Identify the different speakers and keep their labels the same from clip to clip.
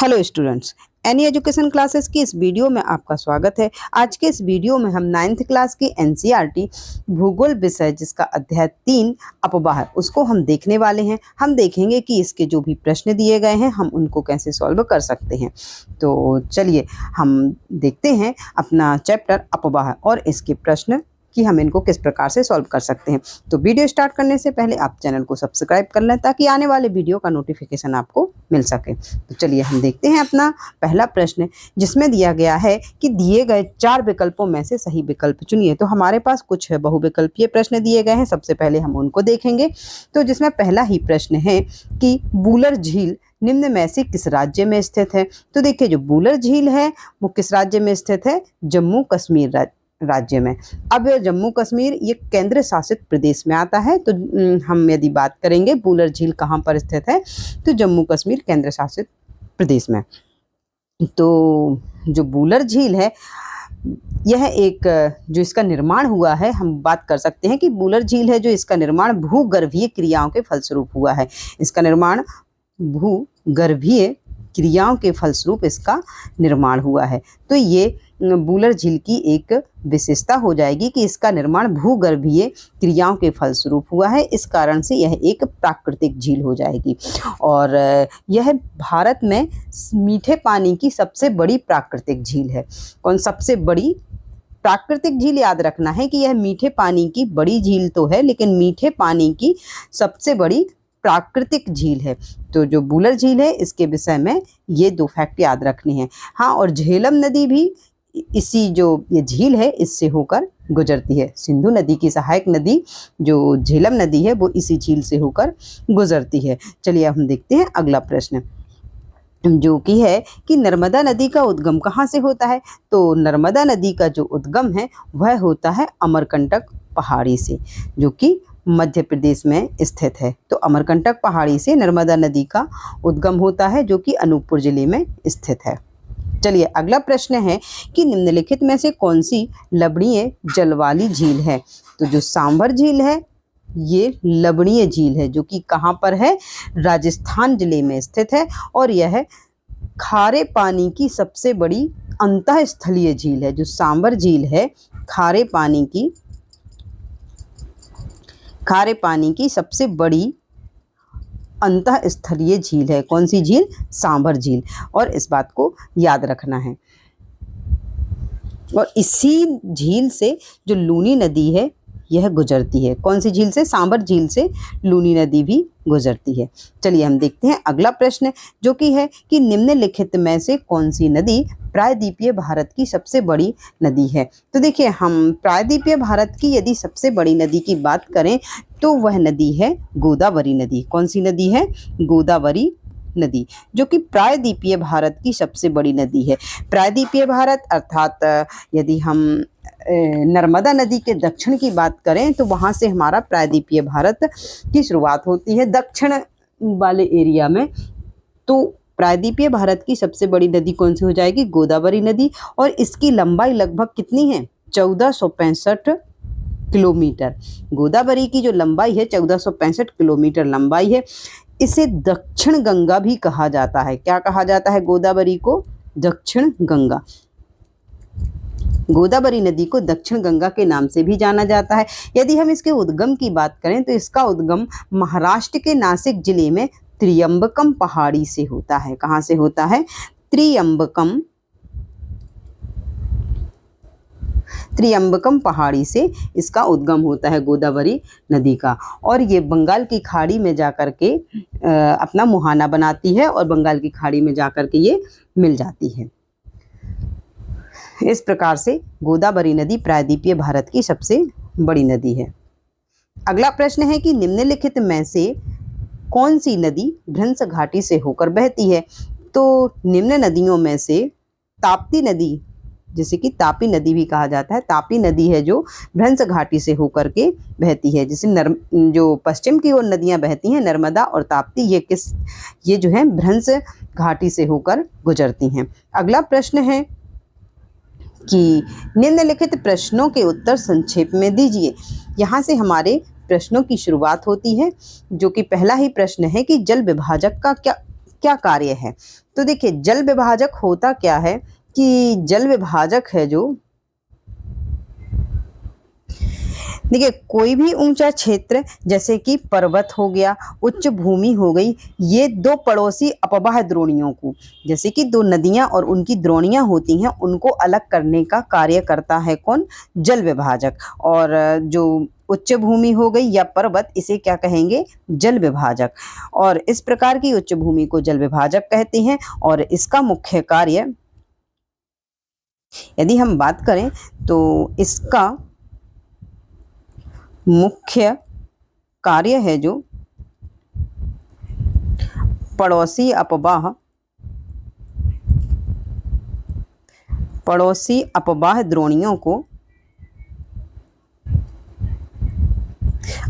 Speaker 1: Hello students, any education classes की इस video में आपका स्वागत है। आज के इस वीडियो में हम 9th क्लास की एनसीईआरटी भूगोल विषय जिसका अध्याय 3 अपवाह उसको हम देखने वाले हैं। हम देखेंगे कि इसके जो भी प्रश्न दिए गए हैं हम उनको कैसे सॉल्व कर सकते हैं। तो चलिए हम देखते हैं अपना चैप्टर अपवाह और इसके प्रश्न कि हम इनको किस प्रकार से सॉल्व कर सकते हैं। तो वीडियो स्टार्ट करने से पहले आप चैनल को सब्सक्राइब कर लें ताकि आने वाले वीडियो का नोटिफिकेशन आपको मिल सके। तो चलिए हम देखते हैं अपना पहला प्रश्न, जिसमें दिया गया है कि दिए गए 4 विकल्पों में से सही विकल्प चुनिए। तो हमारे पास कुछ बहुविकल्पीय प्रश्न दिए गए हैं, सबसे पहले हम उनको देखेंगे। तो जिसमें पहला ही प्रश्न है कि बूलर झील निम्न में से किस राज्य में स्थित है। तो देखिए, जो बूलर झील है वो किस राज्य में स्थित है? जम्मू कश्मीर राज्य में। अब जम्मू कश्मीर ये केंद्र शासित प्रदेश में आता है। तो हम यदि बात करेंगे बूलर झील कहाँ पर स्थित है, तो जम्मू कश्मीर केंद्र शासित प्रदेश में। तो जो बूलर झील है यह एक जो इसका निर्माण हुआ है, हम बात कर सकते हैं कि बूलर झील है जो इसका निर्माण भूगर्भीय क्रियाओं के फलस्वरूप हुआ है। इसका निर्माण भूगर्भीय क्रियाओं के फलस्वरूप इसका निर्माण हुआ है। तो ये बूलर झील की एक विशेषता हो जाएगी कि इसका निर्माण भूगर्भीय क्रियाओं के फलस्वरूप हुआ है। इस कारण से यह एक प्राकृतिक झील हो जाएगी और यह भारत में मीठे पानी की सबसे बड़ी प्राकृतिक झील है। कौन सबसे बड़ी प्राकृतिक झील? याद रखना है कि यह मीठे पानी की बड़ी झील तो है, लेकिन मीठे पानी की सबसे बड़ी प्राकृतिक झील है। तो जो बूलर झील है इसके विषय में ये 2 फैक्ट याद रखने हैं। हाँ, और झेलम नदी भी इसी जो ये झील है इससे होकर गुजरती है। सिंधु नदी की सहायक नदी जो झेलम नदी है वो इसी झील से होकर गुजरती है। चलिए हम देखते हैं अगला प्रश्न, जो कि है कि नर्मदा नदी का उद्गम कहाँ से होता है। तो नर्मदा नदी का जो उद्गम है वह होता है अमरकंटक पहाड़ी से, जो कि मध्य प्रदेश में स्थित है। तो अमरकंटक पहाड़ी से नर्मदा नदी का उद्गम होता है, जो कि अनूपपुर जिले में स्थित है। चलिए अगला प्रश्न है कि निम्नलिखित में से कौन सी लवणीय जल वाली झील है। तो जो सांभर झील है ये लवणीय झील है, जो कि कहाँ पर है? राजस्थान जिले में स्थित है और यह खारे पानी की सबसे बड़ी अंतःस्थलीय झील है। जो सांभर झील है खारे पानी की सबसे बड़ी अंतःस्थलीय झील है। कौन सी झील? सांभर झील। और इस बात को याद रखना है। और इसी झील से जो लूनी नदी है यह गुजरती है। कौन सी झील से? सांभर झील से लूनी नदी भी गुजरती है। चलिए हम देखते हैं अगला प्रश्न, जो कि है कि निम्नलिखित में से कौन सी नदी प्रायद्वीपीय भारत की सबसे बड़ी नदी है। तो देखिए, हम प्रायद्वीपीय भारत की यदि सबसे बड़ी नदी की बात करें तो वह नदी है गोदावरी नदी। कौन सी नदी है? गोदावरी नदी, जो कि प्रायद्वीपीय भारत की सबसे बड़ी नदी है। प्रायद्वीपीय भारत अर्थात यदि हम नर्मदा नदी के दक्षिण की बात करें तो वहाँ से हमारा प्रायद्वीपीय भारत की शुरुआत होती है, दक्षिण वाले एरिया में। तो प्रायद्वीपीय भारत की सबसे बड़ी नदी कौन सी हो जाएगी? गोदावरी नदी। और इसकी लंबाई लगभग कितनी है? 1465 किलोमीटर। गोदावरी की जो लंबाई है 1465 किलोमीटर लंबाई है। इसे दक्षिण गंगा भी कहा जाता है। क्या कहा जाता है गोदावरी को? दक्षिण गंगा। गोदावरी नदी को दक्षिण गंगा के नाम से भी जाना जाता है। यदि हम इसके उद्गम की बात करें तो इसका उद्गम महाराष्ट्र के नासिक जिले में त्रियंबकम पहाड़ी से होता है। कहाँ से होता है? त्रियंबकम पहाड़ी से इसका उद्गम होता है गोदावरी नदी का। और ये बंगाल की खाड़ी में जाकर के अपना मुहाना बनाती है और बंगाल की खाड़ी में जाकर के ये मिल जाती है। इस प्रकार से गोदावरी नदी प्रायद्वीपीय भारत की सबसे बड़ी नदी है। अगला प्रश्न है कि निम्नलिखित में से कौन सी नदी भ्रंश घाटी से होकर बहती है। तो निम्न नदियों में से ताप्ती नदी, जिसे कि तापी नदी भी कहा जाता है, तापी नदी है जो भ्रंश घाटी से होकर के बहती है। जैसे जो पश्चिम की ओर नदियां बहती हैं नर्मदा और ताप्ती, ये जो है भ्रंश घाटी से होकर गुजरती हैं। अगला प्रश्न है कि निम्नलिखित प्रश्नों के उत्तर संक्षेप में दीजिए। यहाँ से हमारे प्रश्नों की शुरुआत होती है, जो कि पहला ही प्रश्न है कि जल विभाजक का क्या कार्य है। तो देखिए जल विभाजक होता क्या है कि जल विभाजक है जो, देखिए कोई भी ऊंचा क्षेत्र जैसे कि पर्वत हो गया, उच्च भूमि हो गई, ये दो पड़ोसी अपवाह द्रोणियों को, जैसे कि दो नदियां और उनकी द्रोणियां होती हैं, उनको अलग करने का कार्य करता है कौन, जल विभाजक। और जो उच्च भूमि हो गई या पर्वत, इसे क्या कहेंगे, जल विभाजक। और इस प्रकार की उच्च भूमि को जल विभाजक कहते हैं। और इसका मुख्य कार्य, यदि हम बात करें तो इसका मुख्य कार्य है जो पड़ोसी अपवाह द्रोणियों को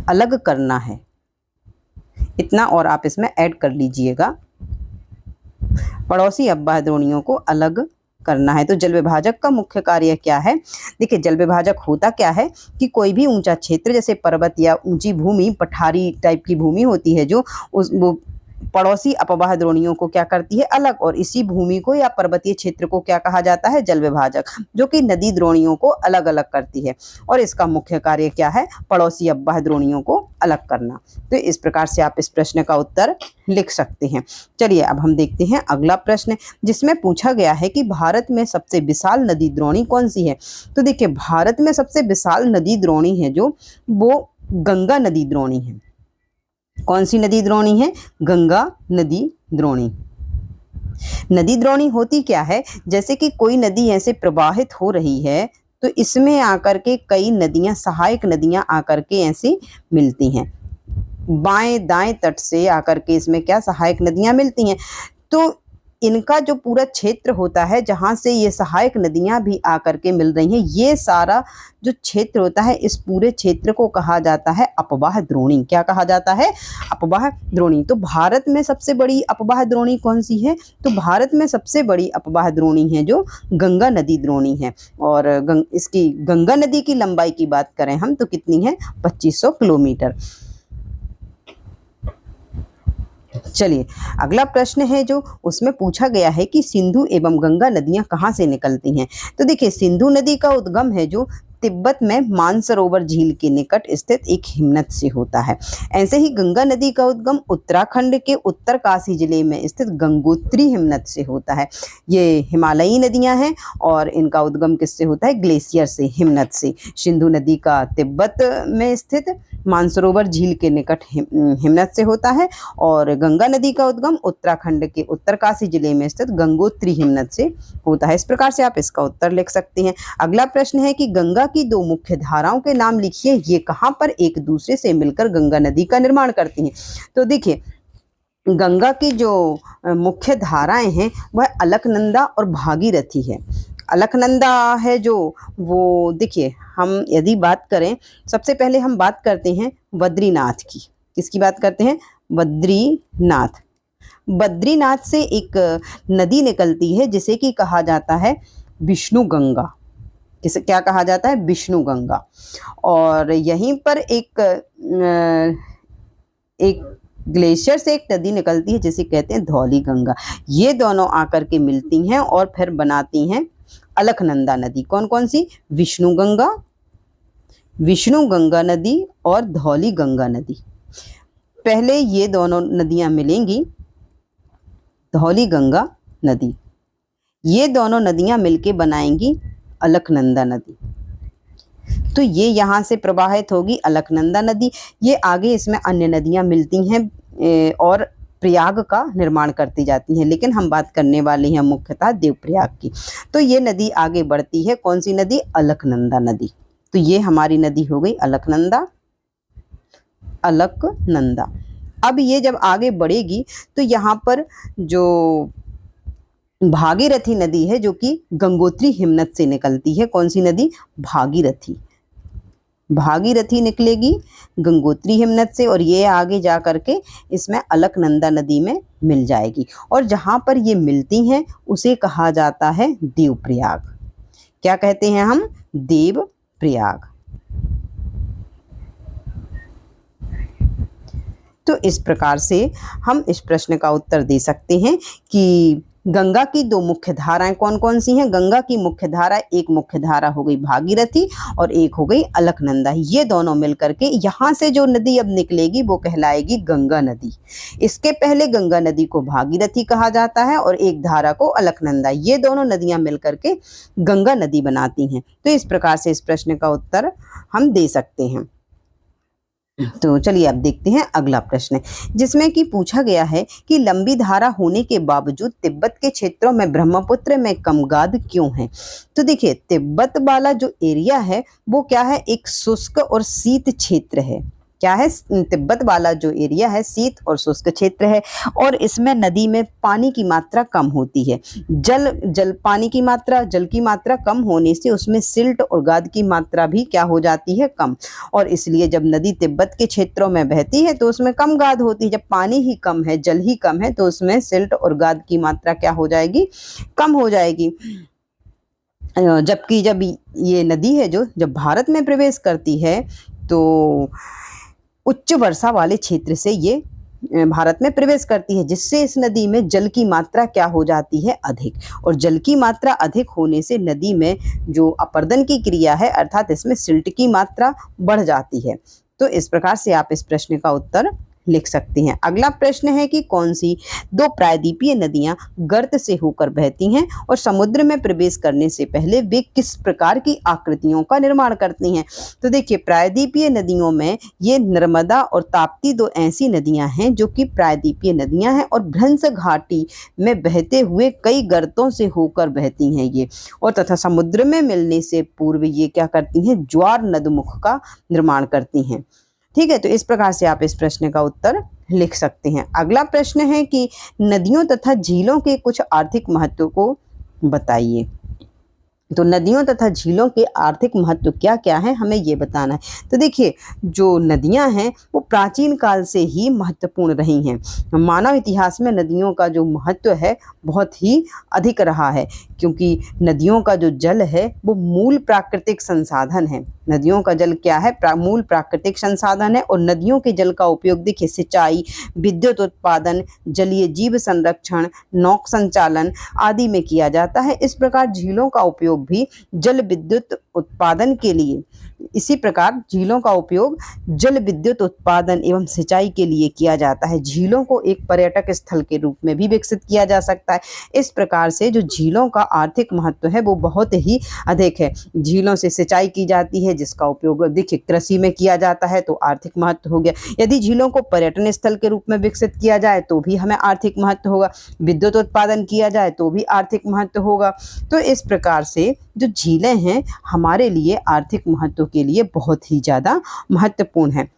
Speaker 1: अलग करना है। इतना और आप इसमें ऐड कर लीजिएगा, पड़ोसी अपवाह द्रोणियों को अलग करना है। तो जल विभाजक का मुख्य कार्य क्या है, देखिए जल विभाजक होता क्या है कि कोई भी ऊंचा क्षेत्र जैसे पर्वत या ऊंची भूमि, पठारी टाइप की भूमि होती है जो, वो पड़ोसी अपवाह द्रोणियों को क्या करती है, अलग। और इसी भूमि को या पर्वतीय क्षेत्र को क्या कहा जाता है, जल विभाजक, जो कि नदी द्रोणियों को अलग अलग करती है। और इसका मुख्य कार्य क्या है, पड़ोसी अपवाह द्रोणियों को अलग करना। तो इस प्रकार से आप इस प्रश्न का उत्तर लिख सकते हैं। चलिए अब हम देखते हैं अगला प्रश्न, जिसमें पूछा गया है कि भारत में सबसे विशाल नदी द्रोणी कौन सी है। तो देखिए भारत में सबसे विशाल नदी द्रोणी है जो, वो गंगा नदी द्रोणी है। कौन सी नदी द्रोणी है, गंगा नदी द्रोणी। नदी द्रोणी होती क्या है, जैसे कि कोई नदी ऐसे प्रवाहित हो रही है तो इसमें आकर के कई नदियां, सहायक नदियां आकर के ऐसे मिलती हैं, बाएं दाएं तट से आकर के इसमें क्या, सहायक नदियां मिलती हैं। तो इनका जो पूरा क्षेत्र होता है जहाँ से ये सहायक नदियाँ भी आकर के मिल रही हैं, ये सारा जो क्षेत्र होता है, इस पूरे क्षेत्र को कहा जाता है अपवाह द्रोणी। क्या कहा जाता है, अपवाह द्रोणी। तो भारत में सबसे बड़ी अपवाह द्रोणी कौन सी है, तो भारत में सबसे बड़ी अपवाह द्रोणी है जो गंगा नदी द्रोणी है। और इसकी गंगा नदी की लंबाई की बात करें हम तो कितनी है, 2500 किलोमीटर। चलिए अगला प्रश्न है जो, उसमें पूछा गया है कि सिंधु एवं गंगा नदियां कहाँ से निकलती हैं। तो देखिए सिंधु नदी का उद्गम है जो तिब्बत में मानसरोवर झील के निकट स्थित एक हिमनद से होता है। ऐसे ही गंगा नदी का उद्गम उत्तराखंड के उत्तरकाशी जिले में स्थित गंगोत्री हिमनद से होता है। ये हिमालयी नदियां हैं और इनका उद्गम किससे होता है, ग्लेशियर से, हिमनद से। सिंधु नदी का तिब्बत में स्थित मानसरोवर झील के निकट हिमनद से होता है। और गंगा नदी का उद्गम उत्तराखंड के उत्तरकाशी जिले में स्थित गंगोत्री हिमनद से होता है। इस प्रकार से आप इसका उत्तर लिख सकते हैं। अगला प्रश्न है कि गंगा की दो मुख्य धाराओं के नाम लिखिए, ये कहाँ पर एक दूसरे से मिलकर गंगा नदी का निर्माण करती हैं। तो देखिए गंगा की जो मुख्य धाराएं हैं वह अलकनंदा और भागीरथी है। अलकनंदा है जो, वो देखिए हम यदि बात करें, सबसे पहले हम बात करते हैं बद्रीनाथ की। किसकी बात करते हैं, बद्रीनाथ। बद्रीनाथ से एक नदी निकलती है जिसे कि कहा जाता है विष्णु गंगा। किसे क्या कहा जाता है, विष्णु गंगा। और यहीं पर एक ग्लेशियर से एक नदी निकलती है जिसे कहते हैं धौली गंगा। ये दोनों आकर के मिलती हैं और फिर बनाती हैं अलकनंदा नदी। कौन कौन सी, विष्णु गंगा नदी और धौली गंगा नदी। पहले ये दोनों नदियां मिलेंगी, धौली गंगा नदी, ये दोनों नदियां मिलके बनाएंगी अलकनंदा नदी। तो ये यहाँ से प्रवाहित होगी अलकनंदा नदी। ये आगे इसमें अन्य नदियाँ मिलती हैं और प्रयाग का निर्माण करती जाती हैं, लेकिन हम बात करने वाले हैं मुख्यतः देवप्रयाग की। तो ये नदी आगे बढ़ती है, कौन सी नदी, अलकनंदा नदी। तो ये हमारी नदी हो गई अलकनंदा। अब ये जब आगे बढ़ेगी तो यहाँ पर जो भागीरथी नदी है जो कि गंगोत्री हिमनद से निकलती है। कौन सी नदी, भागीरथी निकलेगी गंगोत्री हिमनद से और ये आगे जा करके इसमें अलकनंदा नदी में मिल जाएगी। और जहाँ पर ये मिलती हैं उसे कहा जाता है देवप्रयाग। क्या कहते हैं हम, देवप्रयाग। तो इस प्रकार से हम इस प्रश्न का उत्तर दे सकते हैं कि गंगा की दो मुख्य धाराएं कौन कौन सी हैं। गंगा की मुख्य धारा, एक मुख्य धारा हो गई भागीरथी और एक हो गई अलकनंदा। ये दोनों मिलकर के यहाँ से जो नदी अब निकलेगी वो कहलाएगी गंगा नदी। इसके पहले गंगा नदी को भागीरथी कहा जाता है और एक धारा को अलकनंदा। ये दोनों नदियां मिलकर के गंगा नदी बनाती हैं। तो इस प्रकार से इस प्रश्न का उत्तर हम दे सकते हैं। तो चलिए अब देखते हैं अगला प्रश्न, जिसमें कि पूछा गया है कि लंबी धारा होने के बावजूद तिब्बत के क्षेत्रों में ब्रह्मपुत्र में कम गाद क्यों है। तो देखिए, तिब्बत वाला जो एरिया है वो क्या है, एक शुष्क और शीत क्षेत्र है। क्या है, तिब्बत वाला जो एरिया है शीत और शुष्क क्षेत्र है और इसमें नदी में पानी की मात्रा कम होती है। पानी की मात्रा, जल की मात्रा कम होने से उसमें सिल्ट और गाद की मात्रा भी क्या हो जाती है, कम। और इसलिए जब नदी तिब्बत के क्षेत्रों में बहती है तो उसमें कम गाद होती है। जब पानी ही कम है, जल ही कम है, तो उसमें सिल्ट और गाद की मात्रा क्या हो जाएगी, कम हो जाएगी। जबकि जब ये नदी है जो जब भारत में प्रवेश करती है तो उच्च वर्षा वाले क्षेत्र से ये भारत में प्रवेश करती है, जिससे इस नदी में जल की मात्रा क्या हो जाती है, अधिक। और जल की मात्रा अधिक होने से नदी में जो अपरदन की क्रिया है अर्थात इसमें सिल्ट की मात्रा बढ़ जाती है। तो इस प्रकार से आप इस प्रश्न का उत्तर लिख सकते हैं। अगला प्रश्न है कि कौन सी दो प्रायद्वीपीय नदियां गर्त से होकर बहती हैं और समुद्र में प्रवेश करने से पहले वे किस प्रकार की आकृतियों का निर्माण करती हैं। तो देखिए, प्रायद्वीपीय नदियों में ये नर्मदा और ताप्ती दो ऐसी नदियां हैं जो कि प्रायद्वीपीय नदियां हैं और भ्रंश घाटी में बहते हुए कई गर्तों से होकर बहती हैं ये, और तथा समुद्र में मिलने से पूर्व ये क्या करती हैं, ज्वार नदमुख का निर्माण करती हैं। ठीक है, तो इस प्रकार से आप इस प्रश्न का उत्तर लिख सकते हैं। अगला प्रश्न है कि नदियों तथा झीलों के कुछ आर्थिक महत्व को बताइए। तो नदियों तथा झीलों के आर्थिक महत्व क्या क्या है, हमें ये बताना है। तो देखिए, जो नदियां हैं वो प्राचीन काल से ही महत्वपूर्ण रही हैं। मानव इतिहास में नदियों का जो महत्व है बहुत ही अधिक रहा है, क्योंकि नदियों का जो जल है वो मूल प्राकृतिक संसाधन है। नदियों का जल क्या है, मूल प्राकृतिक संसाधन है। और नदियों के जल का उपयोग देखिए सिंचाई, विद्युत उत्पादन, जलीय जीव संरक्षण, नौक संचालन आदि में किया जाता है। इस प्रकार झीलों का उपयोग भी जल विद्युत उत्पादन के लिए, इसी प्रकार झीलों का उपयोग जल विद्युत उत्पादन एवं सिंचाई के लिए किया जाता है। झीलों को एक पर्यटक स्थल के रूप में भी विकसित किया जा सकता है। इस प्रकार से जो झीलों का आर्थिक महत्व है वो बहुत ही अधिक है। झीलों से सिंचाई की जाती है जिसका उपयोग देखिए कृषि में किया जाता है, तो आर्थिक महत्व हो गया। यदि झीलों को पर्यटन स्थल के रूप में विकसित किया जाए तो भी हमें आर्थिक महत्व होगा। विद्युत उत्पादन किया जाए तो भी आर्थिक महत्व होगा। तो इस प्रकार से जो झीलें हैं हमारे लिए आर्थिक महत्व के लिए बहुत ही ज़्यादा महत्वपूर्ण है।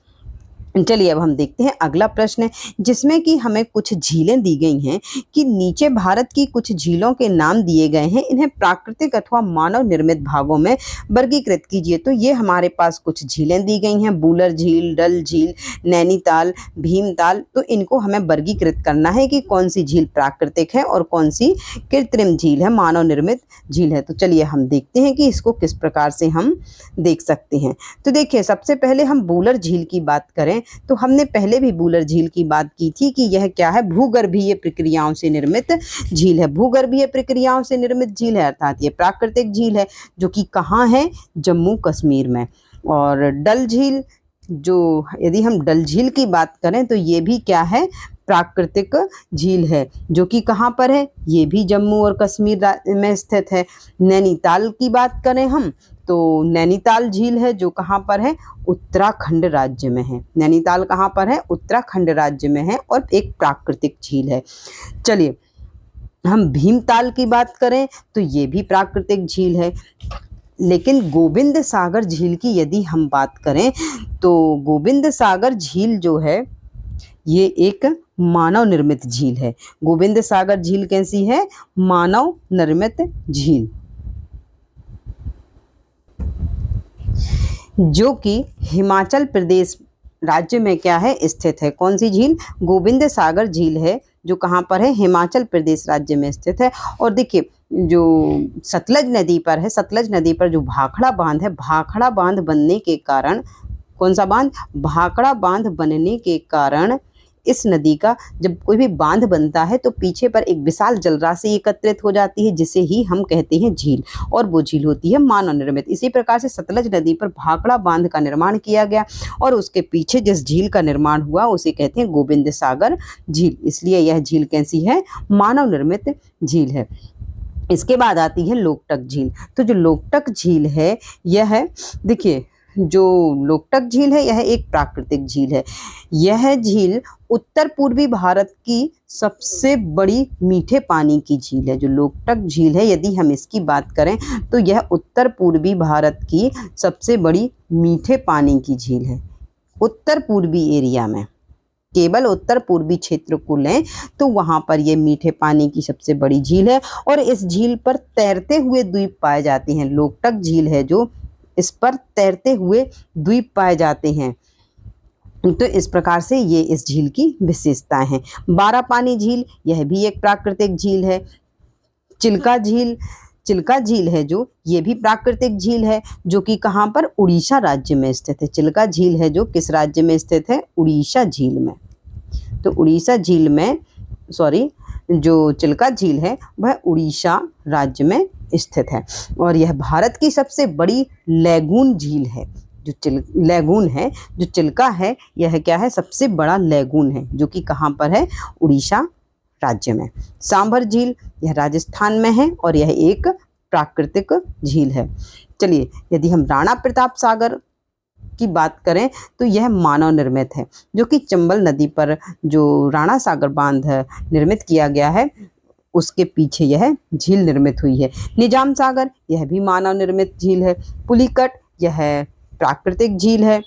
Speaker 1: चलिए अब हम देखते हैं अगला प्रश्न, जिसमें कि हमें कुछ झीलें दी गई हैं कि नीचे भारत की कुछ झीलों के नाम दिए गए हैं, इन्हें प्राकृतिक अथवा मानव निर्मित भागों में वर्गीकृत कीजिए। तो ये हमारे पास कुछ झीलें दी गई हैं, बूलर झील, डल झील, नैनीताल, भीमताल। तो इनको हमें वर्गीकृत करना है कि कौन सी झील प्राकृतिक है और कौन सी कृत्रिम झील है, मानव निर्मित झील है। तो चलिए हम देखते हैं कि इसको किस प्रकार से हम देख सकते हैं। तो देखिए, सबसे पहले हम बूलर झील की बात करें तो हमने पहले भी बूलर झील की बात की थी कि यह क्या है, भूगर्भीय प्रक्रियाओं से निर्मित झील है। भूगर्भीय प्रक्रियाओं से निर्मित झील है अर्थात ये प्राकृतिक झील है, जो कि कहाँ है, जम्मू कश्मीर में। और डल झील, जो यदि हम डल झील की बात करें तो ये भी क्या है, प्राकृतिक झील है, जो कि कहाँ पर है, ये भी जम्मू और कश्मीर में स्थित है। नैनीताल की बात करें हम तो नैनीताल झील है जो कहाँ पर है, उत्तराखंड राज्य में है। नैनीताल कहाँ पर है, उत्तराखंड राज्य में है और एक प्राकृतिक झील है। चलिए हम भीमताल की बात करें तो ये भी प्राकृतिक झील है। लेकिन गोविंद सागर झील की यदि हम बात करें तो गोविंद सागर झील जो है ये एक मानव निर्मित झील है। गोविंद सागर झील कैसी है, मानव निर्मित झील, जो कि हिमाचल प्रदेश राज्य में क्या है, स्थित है। कौन सी झील, गोविंद सागर झील है, जो कहाँ पर है, हिमाचल प्रदेश राज्य में स्थित है। और देखिए जो सतलज नदी पर है, सतलज नदी पर जो भाखड़ा बांध है, भाखड़ा बांध बनने के कारण, कौन सा बांध, भाखड़ा बांध बनने के कारण इस नदी का जब कोई भी बांध बनता है तो पीछे पर एक विशाल जलराशि एकत्रित हो जाती है, जिसे ही हम कहते हैं झील, और वो झील होती है मानव निर्मित। इसी प्रकार से सतलज नदी पर भाखड़ा बांध का निर्माण किया गया और उसके पीछे जिस झील का निर्माण हुआ उसे कहते हैं गोविंद सागर झील, इसलिए यह झील कैसी है, मानव निर्मित झील है। इसके बाद आती है लोकटक झील। तो जो लोकटक झील है यह देखिए, जो लोकटक झील है यह एक प्राकृतिक झील है। यह झील उत्तर पूर्वी भारत की सबसे बड़ी मीठे पानी की झील है। जो लोकटक झील है, यदि हम इसकी बात करें तो यह उत्तर पूर्वी भारत की सबसे बड़ी मीठे पानी की झील है। उत्तर पूर्वी एरिया में, केवल उत्तर पूर्वी क्षेत्र को लें तो वहाँ पर ये मीठे पानी की सबसे बड़ी झील है और इस झील पर तैरते हुए द्वीप पाए जाते हैं। लोकटक झील है जो, इस पर तैरते हुए द्वीप पाए जाते हैं। तो इस प्रकार से ये इस झील की विशेषताएं हैं। बारापानी झील, यह भी एक प्राकृतिक झील है। चिल्का झील, चिल्का झील है जो, ये भी प्राकृतिक झील है, जो कि कहाँ पर, उड़ीसा राज्य में स्थित है। चिल्का झील है जो किस राज्य में स्थित है, उड़ीसा झील में। तो उड़ीसा झील में, सॉरी, जो चिल्का झील है वह उड़ीसा राज्य में स्थित है और यह भारत की सबसे बड़ी लैगून झील है। जो लैगून है, जो चिल्का है, यह क्या है, सबसे बड़ा लैगून है, जो कि कहाँ पर है, उड़ीसा राज्य में। सांभर झील, यह राजस्थान में है और यह एक प्राकृतिक झील है। चलिए, यदि हम राणा प्रताप सागर की बात करें तो यह मानव निर्मित है, जो कि चंबल नदी पर जो राणा सागर बांध निर्मित किया गया है उसके पीछे यह झील निर्मित हुई है। निजाम सागर, यह भी मानव निर्मित झील है। पुलिकट, यह प्राकृतिक झील है।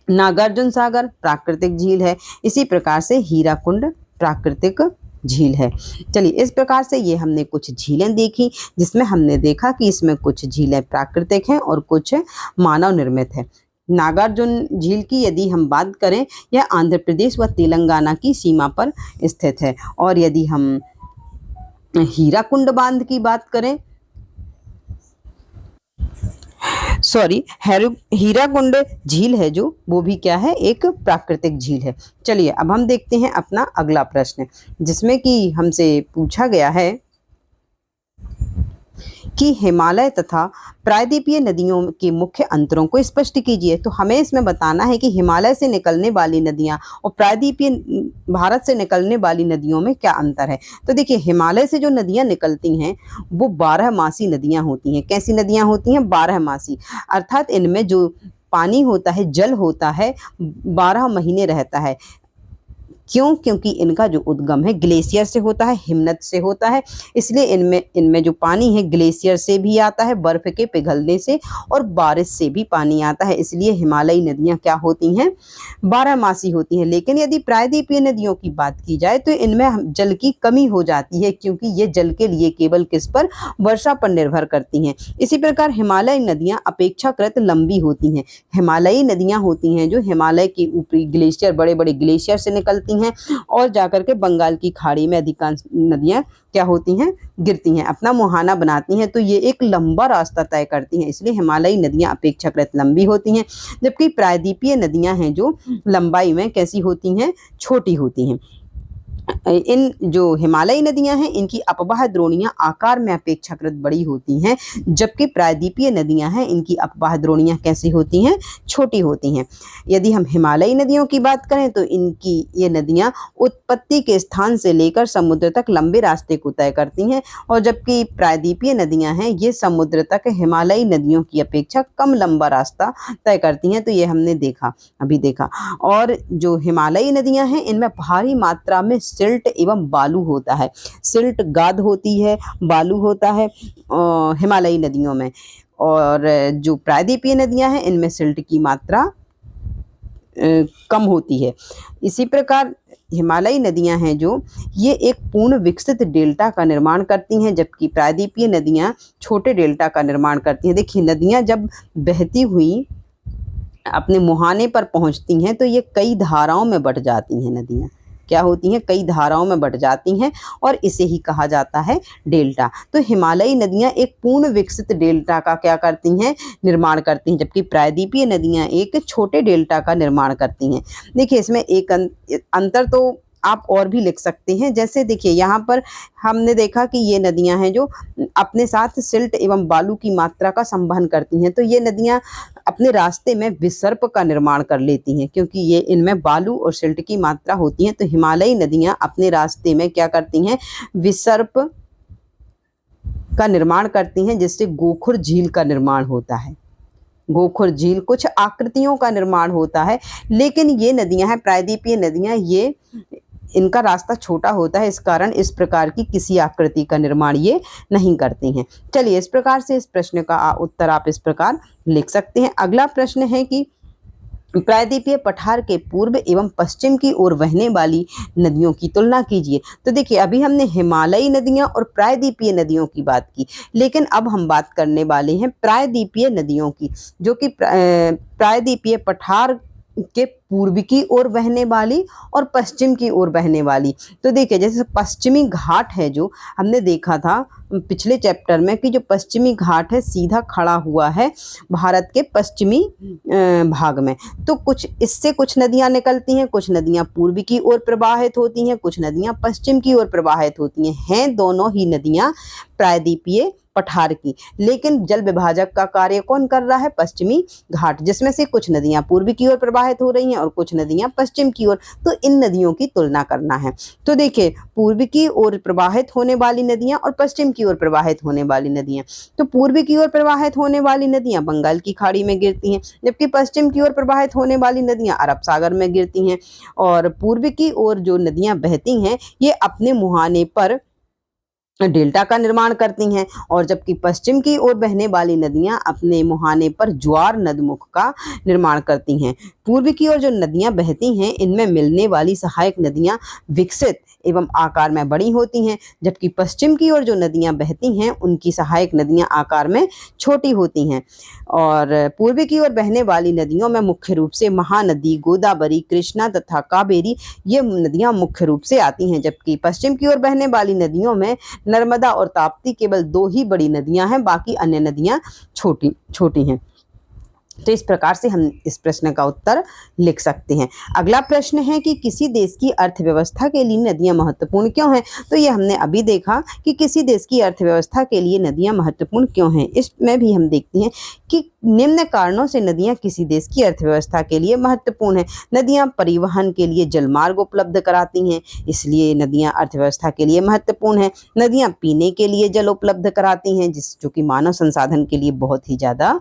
Speaker 1: नागार्जुन सागर प्राकृतिक झील है। इसी प्रकार से हीराकुंड प्राकृतिक झील है। चलिए, इस प्रकार से ये हमने कुछ झीलें देखी, जिसमें हमने देखा कि इसमें कुछ झीलें प्राकृतिक हैं और कुछ मानव निर्मित है। नागार्जुन झील की यदि हम बात करें, यह आंध्र प्रदेश व तेलंगाना की सीमा पर स्थित है। और यदि हम हीराकुंड बांध की बात करें, सॉरी, हीराकुंड झील है जो, वो भी क्या है, एक प्राकृतिक झील है। चलिए, अब हम देखते हैं अपना अगला प्रश्न, जिसमें कि हमसे पूछा गया है कि हिमालय तथा प्रायद्वीपीय नदियों के मुख्य अंतरों को स्पष्ट कीजिए। तो हमें इसमें बताना है कि हिमालय से निकलने वाली नदियां और प्रायद्वीपीय भारत से निकलने वाली नदियों में क्या अंतर है। तो देखिए, हिमालय से जो नदियां निकलती हैं वो 12मासी नदियां होती हैं। कैसी नदियां होती हैं, 12मासी, अर्थात इनमें जो पानी होता है, जल होता है, 12 महीने रहता है। क्यों? क्योंकि इनका जो उद्गम है ग्लेशियर से होता है, हिमनद से होता है, इसलिए इनमें जो पानी है ग्लेशियर से भी आता है, बर्फ के पिघलने से, और बारिश से भी पानी आता है। इसलिए हिमालयी नदियां क्या होती हैं, 12मासी होती हैं। लेकिन यदि प्रायद्वीपीय नदियों की बात की जाए तो इनमें जल की कमी हो जाती है, क्योंकि ये जल के लिए केवल किस पर, वर्षा पर निर्भर करती हैं। इसी प्रकार हिमालयी नदियां अपेक्षाकृत लंबी होती हैं। हिमालयी नदियां होती हैं जो हिमालय के ऊपरी ग्लेशियर, बड़े बड़े ग्लेशियर से निकलती हैं और जाकर के बंगाल की खाड़ी में अधिकांश नदियां क्या होती हैं, गिरती हैं, अपना मुहाना बनाती हैं। तो ये एक लंबा रास्ता तय करती हैं, इसलिए हिमालयी नदियां अपेक्षाकृत लंबी होती हैं, जबकि प्रायद्वीपीय नदियां हैं जो लंबाई में कैसी होती हैं, छोटी होती हैं। इन जो हिमालयी नदियां हैं इनकी अपवाह द्रोणियां आकार में अपेक्षाकृत बड़ी होती हैं, जबकि प्रायद्वीपीय नदियां हैं इनकी अपवाह द्रोणियां कैसी होती हैं, छोटी होती हैं। यदि हम हिमालयी नदियों की बात करें तो इनकी ये नदियां उत्पत्ति के स्थान से लेकर समुद्र तक लंबे रास्ते को तय करती हैं, और जबकि प्रायद्वीपीय नदियां हैं ये समुद्र तक हिमालयी नदियों की अपेक्षा कम लंबा रास्ता तय करती हैं। तो ये हमने अभी देखा। और जो हिमालयी नदियां हैं इनमें भारी मात्रा में सिल्ट एवं बालू होता है। सिल्ट गाद होती है, बालू होता है हिमालयी नदियों में, और जो प्रायद्वीपीय नदियां हैं इनमें सिल्ट की मात्रा कम होती है। इसी प्रकार हिमालयी नदियां हैं जो, ये एक पूर्ण विकसित डेल्टा का निर्माण करती हैं, जबकि प्रायद्वीपीय नदियां छोटे डेल्टा का निर्माण करती हैं। देखिए, नदियां जब बहती हुई अपने मुहाने पर पहुंचती हैं तो ये कई धाराओं में बट जाती हैं नदियां। क्या होती हैं, कई धाराओं में बट जाती हैं और इसे ही कहा जाता है डेल्टा। तो हिमालयी नदियाँ एक पूर्ण विकसित डेल्टा का क्या करती हैं, निर्माण करती हैं, जबकि प्रायद्वीपीय नदियाँ एक छोटे डेल्टा का निर्माण करती हैं। देखिए इसमें एक अंतर तो आप और भी लिख सकते हैं। जैसे देखिए यहाँ पर हमने देखा कि ये नदियाँ हैं जो अपने साथ सिल्ट एवं बालू की मात्रा का संवहन करती हैं। तो ये नदियाँ अपने रास्ते में विसर्प का निर्माण कर लेती हैं, क्योंकि ये इनमें बालू और सिल्ट की मात्रा होती है। तो हिमालयी नदियाँ अपने रास्ते में क्या करती हैं, विसर्प का निर्माण करती हैं, जिससे गोखुर झील का निर्माण होता है। गोखुर झील कुछ आकृतियों का निर्माण होता है, लेकिन ये नदियां हैं प्रायद्वीपीय नदियां, ये इनका रास्ता छोटा होता है, इस कारण इस प्रकार की किसी आकृति का निर्माण ये नहीं करती हैं। चलिए इस प्रकार से इस प्रश्न का उत्तर आप इस प्रकार लिख सकते हैं। अगला प्रश्न है कि प्रायद्वीपीय पठार के पूर्व एवं पश्चिम की ओर बहने वाली नदियों की तुलना कीजिए। तो देखिए अभी हमने हिमालयी नदियां और प्रायद्वीपीय नदियों की बात की, लेकिन अब हम बात करने वाले हैं प्रायद्वीपीय नदियों की, जो कि प्रायद्वीपीय पठार के पूर्व की ओर बहने वाली और पश्चिम की ओर बहने वाली। तो देखिए जैसे पश्चिमी घाट है, जो हमने देखा था पिछले चैप्टर में कि जो पश्चिमी घाट है सीधा खड़ा हुआ है भारत के पश्चिमी भाग में। तो कुछ इससे कुछ नदियां निकलती हैं, कुछ नदियां पूर्व की ओर प्रवाहित होती हैं, कुछ नदियां पश्चिम की ओर प्रवाहित होती हैं दोनों ही नदियां प्रायद्वीपीय पठार की। लेकिन जल विभाजक का कार्य कौन कर रहा है, पश्चिमी घाट, जिसमें से कुछ नदियां पूर्व की ओर प्रवाहित हो रही हैं और कुछ नदियां पश्चिम की ओर। तो इन नदियों की तुलना करना है। तो देखिए पूर्व की ओर प्रवाहित होने वाली नदियां और पश्चिम की ओर प्रवाहित होने वाली नदियां। तो पूर्व की ओर प्रवाहित होने वाली नदियां बंगाल की खाड़ी में गिरती हैं, जबकि पश्चिम की ओर प्रवाहित होने वाली नदियां अरब सागर में गिरती हैं। और पूर्व की ओर जो नदियां बहती हैं ये अपने मुहाने पर डेल्टा का निर्माण करती हैं, और जबकि पश्चिम की ओर बहने वाली नदियां अपने मुहाने पर ज्वार नदमुख का निर्माण करती हैं। पूर्व की ओर जो नदियां बहती हैं इनमें मिलने वाली सहायक नदियां विकसित एवं आकार में बड़ी होती हैं, जबकि पश्चिम की ओर जो नदियां बहती हैं उनकी सहायक नदियां आकार में छोटी होती हैं। और पूर्व की ओर बहने वाली नदियों में मुख्य रूप से महानदी, गोदावरी, कृष्णा तथा कावेरी ये नदियां मुख्य रूप से आती हैं, जबकि पश्चिम की ओर बहने वाली नदियों में नर्मदा और ताप्ती केवल दो ही बड़ी नदियां हैं, बाकी अन्य नदियां छोटी छोटी हैं। तो इस प्रकार से हम इस प्रश्न का उत्तर लिख सकते हैं। अगला प्रश्न है कि किसी देश की अर्थव्यवस्था के लिए नदियां महत्वपूर्ण क्यों हैं। तो ये हमने अभी देखा कि किसी देश की अर्थव्यवस्था के लिए नदियां महत्वपूर्ण क्यों हैं। इसमें भी हम देखते हैं कि निम्न कारणों से नदियां किसी देश की अर्थव्यवस्था के लिए महत्वपूर्ण है। नदियां परिवहन के लिए जलमार्ग उपलब्ध कराती हैं, इसलिए नदियां अर्थव्यवस्था के लिए महत्वपूर्ण है। नदियां पीने के लिए जल उपलब्ध कराती हैं, जो कि मानव संसाधन के लिए बहुत ही ज़्यादा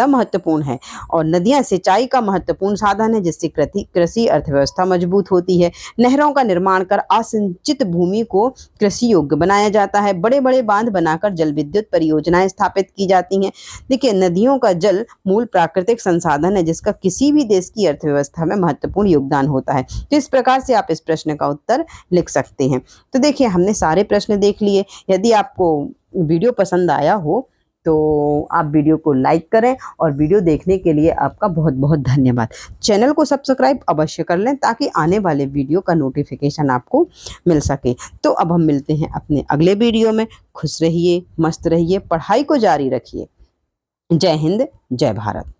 Speaker 1: महत्वपूर्ण है। और नदियां सिंचाई का महत्वपूर्ण साधन है, जिससे कृषि अर्थव्यवस्था मजबूत होती है। नहरों का निर्माण कर असिंचित भूमि को कृषि योग्य बनाया जाता है। बड़े बड़े बांध बनाकर जल विद्युत परियोजनाएं स्थापित की जाती हैं। देखिए नदियों का जल मूल प्राकृतिक संसाधन है, जिसका किसी भी देश की अर्थव्यवस्था में महत्वपूर्ण योगदान होता है। तो इस प्रकार से आप इस प्रश्न का उत्तर लिख सकते हैं। तो देखिए हमने सारे प्रश्न देख लिए। यदि आपको वीडियो पसंद आया हो तो आप वीडियो को लाइक करें, और वीडियो देखने के लिए आपका बहुत बहुत धन्यवाद। चैनल को सब्सक्राइब अवश्य कर लें ताकि आने वाले वीडियो का नोटिफिकेशन आपको मिल सके। तो अब हम मिलते हैं अपने अगले वीडियो में। खुश रहिए, मस्त रहिए, पढ़ाई को जारी रखिए। जय हिंद, जय भारत।